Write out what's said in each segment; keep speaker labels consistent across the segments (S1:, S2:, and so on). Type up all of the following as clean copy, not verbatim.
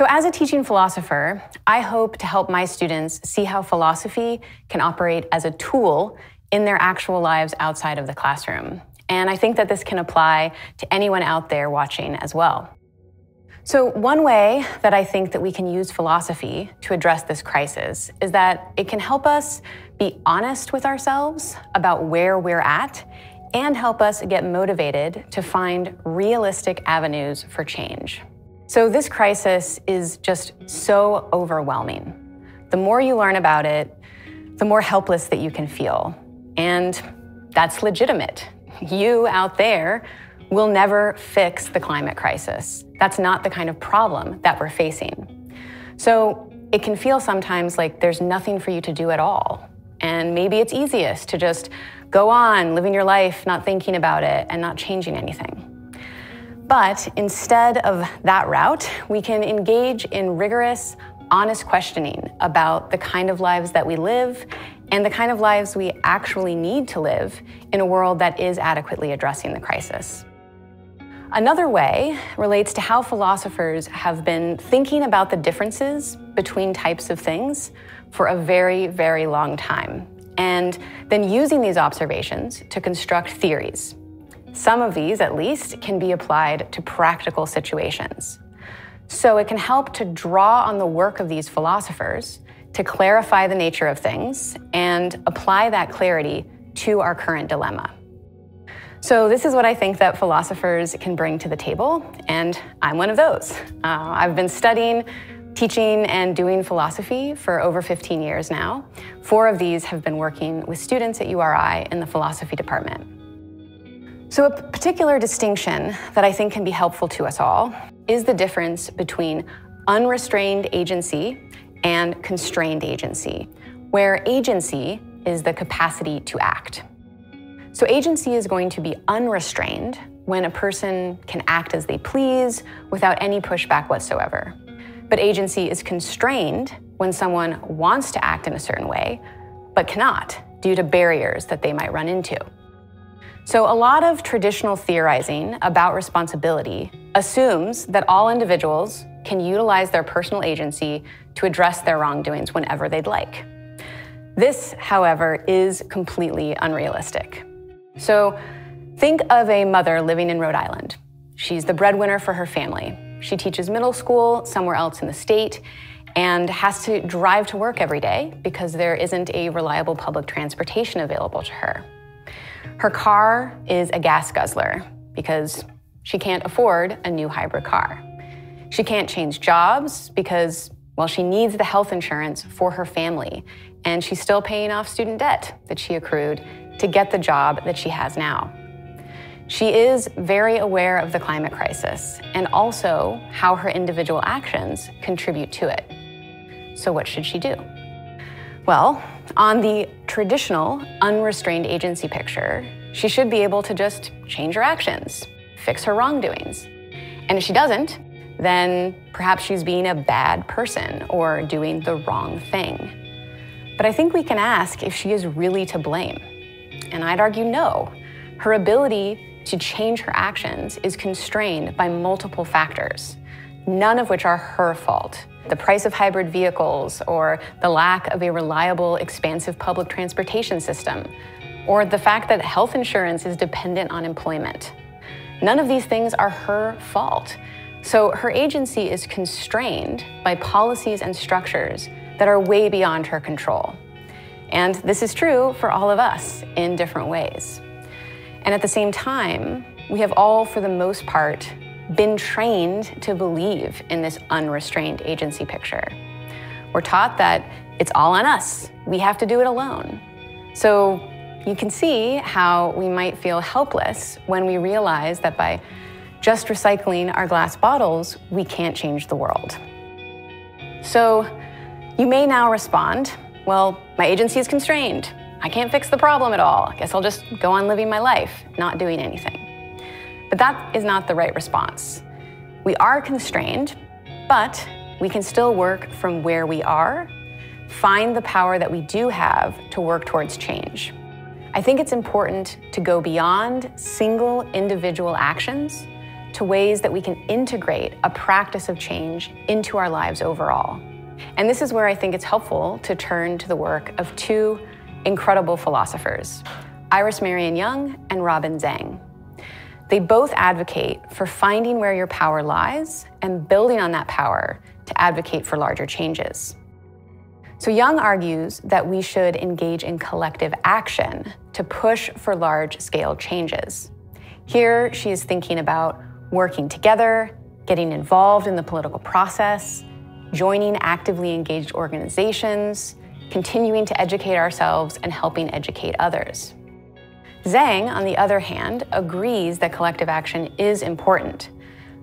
S1: So as a teaching philosopher, I hope to help my students see how philosophy can operate as a tool in their actual lives outside of the classroom. And I think that this can apply to anyone out there watching as well. So one way that I think that we can use philosophy to address this crisis is that it can help us be honest with ourselves about where we're at and help us get motivated to find realistic avenues for change. So this crisis is just so overwhelming. The more you learn about it, the more helpless that you can feel. And that's legitimate. You out there will never fix the climate crisis. That's not the kind of problem that we're facing. So it can feel sometimes like there's nothing for you to do at all. And maybe it's easiest to just go on living your life, not thinking about it and not changing anything. But instead of that route, we can engage in rigorous, honest questioning about the kind of lives that we live and the kind of lives we actually need to live in a world that is adequately addressing the crisis. Another way relates to how philosophers have been thinking about the differences between types of things for a very, very long time, and then using these observations to construct theories. Some of these, at least, can be applied to practical situations. So it can help to draw on the work of these philosophers to clarify the nature of things and apply that clarity to our current dilemma. So this is what I think that philosophers can bring to the table, and I'm one of those. I've been studying, teaching, and doing philosophy for over 15 years now. 4 of these have been working with students at URI in the philosophy department. So a particular distinction that I think can be helpful to us all is the difference between unrestrained agency and constrained agency, where agency is the capacity to act. So agency is going to be unrestrained when a person can act as they please without any pushback whatsoever. But agency is constrained when someone wants to act in a certain way, but cannot due to barriers that they might run into. So a lot of traditional theorizing about responsibility assumes that all individuals can utilize their personal agency to address their wrongdoings whenever they'd like. This, however, is completely unrealistic. So think of a mother living in Rhode Island. She's the breadwinner for her family. She teaches middle school somewhere else in the state and has to drive to work every day because there isn't a reliable public transportation available to her. Her car is a gas guzzler because she can't afford a new hybrid car. She can't change jobs because, well, she needs the health insurance for her family, and she's still paying off student debt that she accrued to get the job that she has now. She is very aware of the climate crisis and also how her individual actions contribute to it. So what should she do? Well, on the traditional unrestrained agency picture, she should be able to just change her actions, fix her wrongdoings. And if she doesn't, then perhaps she's being a bad person or doing the wrong thing. But I think we can ask if she is really to blame. And I'd argue no. Her ability to change her actions is constrained by multiple factors, none of which are her fault. The price of hybrid vehicles, or the lack of a reliable, expansive public transportation system, or the fact that health insurance is dependent on employment. None of these things are her fault. So her agency is constrained by policies and structures that are way beyond her control. And this is true for all of us in different ways. And at the same time, we have all, for the most part, been trained to believe in this unrestrained agency picture. We're taught that it's all on us. We have to do it alone. So you can see how we might feel helpless when we realize that by just recycling our glass bottles, we can't change the world. So you may now respond, well, my agency is constrained. I can't fix the problem at all. I guess I'll just go on living my life, not doing anything. But that is not the right response. We are constrained, but we can still work from where we are, find the power that we do have to work towards change. I think it's important to go beyond single individual actions to ways that we can integrate a practice of change into our lives overall. And this is where I think it's helpful to turn to the work of two incredible philosophers, Marion Zhang and Robin Zhang. They both advocate for finding where your power lies and building on that power to advocate for larger changes. So Zhang argues that we should engage in collective action to push for large-scale changes. Here, she is thinking about working together, getting involved in the political process, joining actively engaged organizations, continuing to educate ourselves, and helping educate others. Zhang, on the other hand, agrees that collective action is important,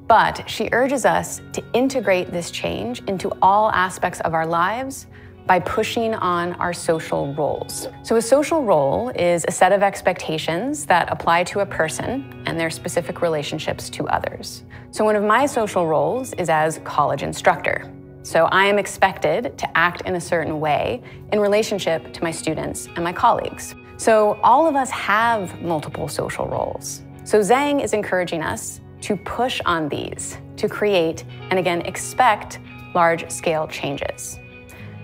S1: but she urges us to integrate this change into all aspects of our lives by pushing on our social roles. So a social role is a set of expectations that apply to a person and their specific relationships to others. So one of my social roles is as college instructor. So I am expected to act in a certain way in relationship to my students and my colleagues. So all of us have multiple social roles. So Zhang is encouraging us to push on these, to create and again expect large-scale changes.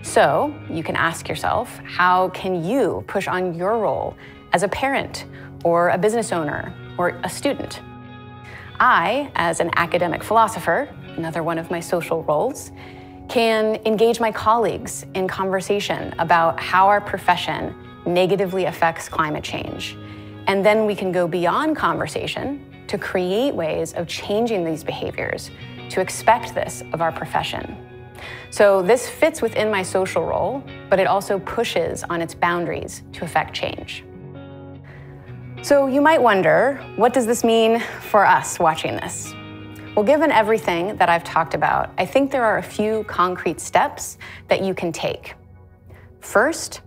S1: So you can ask yourself, how can you push on your role as a parent or a business owner or a student? I, as an academic philosopher, another one of my social roles, can engage my colleagues in conversation about how our profession negatively affects climate change. And then we can go beyond conversation to create ways of changing these behaviors, to expect this of our profession. So this fits within my social role, but it also pushes on its boundaries to affect change. So you might wonder, what does this mean for us watching this? Well, given everything that I've talked about, I think there are a few concrete steps that you can take. First,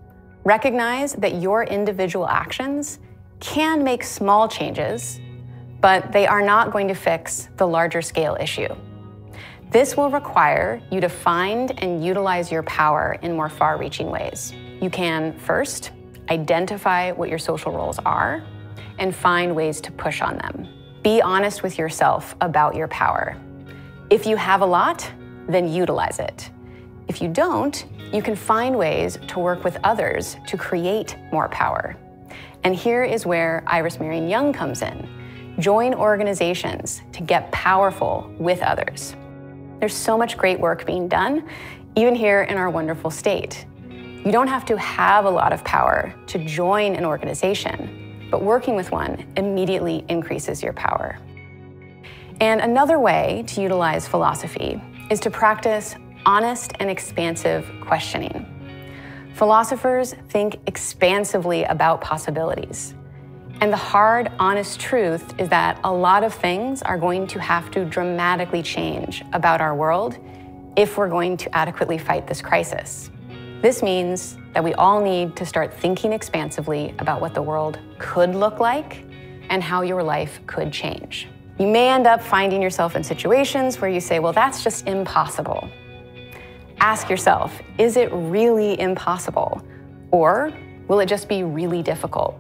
S1: recognize that your individual actions can make small changes, but they are not going to fix the larger scale issue. This will require you to find and utilize your power in more far-reaching ways. You can first identify what your social roles are and find ways to push on them. Be honest with yourself about your power. If you have a lot, then utilize it. If you don't, you can find ways to work with others to create more power. And here is where Marion Zhang comes in. Join organizations to get powerful with others. There's so much great work being done, even here in our wonderful state. You don't have to have a lot of power to join an organization, but working with one immediately increases your power. And another way to utilize philosophy is to practice honest and expansive questioning. Philosophers think expansively about possibilities. And the hard, honest truth is that a lot of things are going to have to dramatically change about our world if we're going to adequately fight this crisis. This means that we all need to start thinking expansively about what the world could look like and how your life could change. You may end up finding yourself in situations where you say, well, that's just impossible. Ask yourself, is it really impossible? Or will it just be really difficult?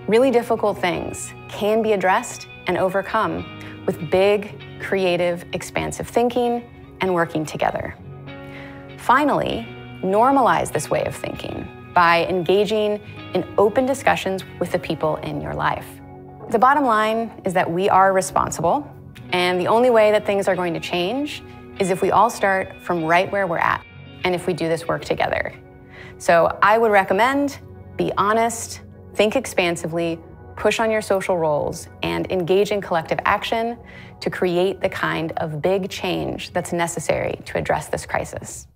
S1: Really difficult things can be addressed and overcome with big, creative, expansive thinking and working together. Finally, normalize this way of thinking by engaging in open discussions with the people in your life. The bottom line is that we are responsible, and the only way that things are going to change is if we all start from right where we're at, and if we do this work together. So I would recommend be honest, think expansively, push on your social roles, and engage in collective action to create the kind of big change that's necessary to address this crisis.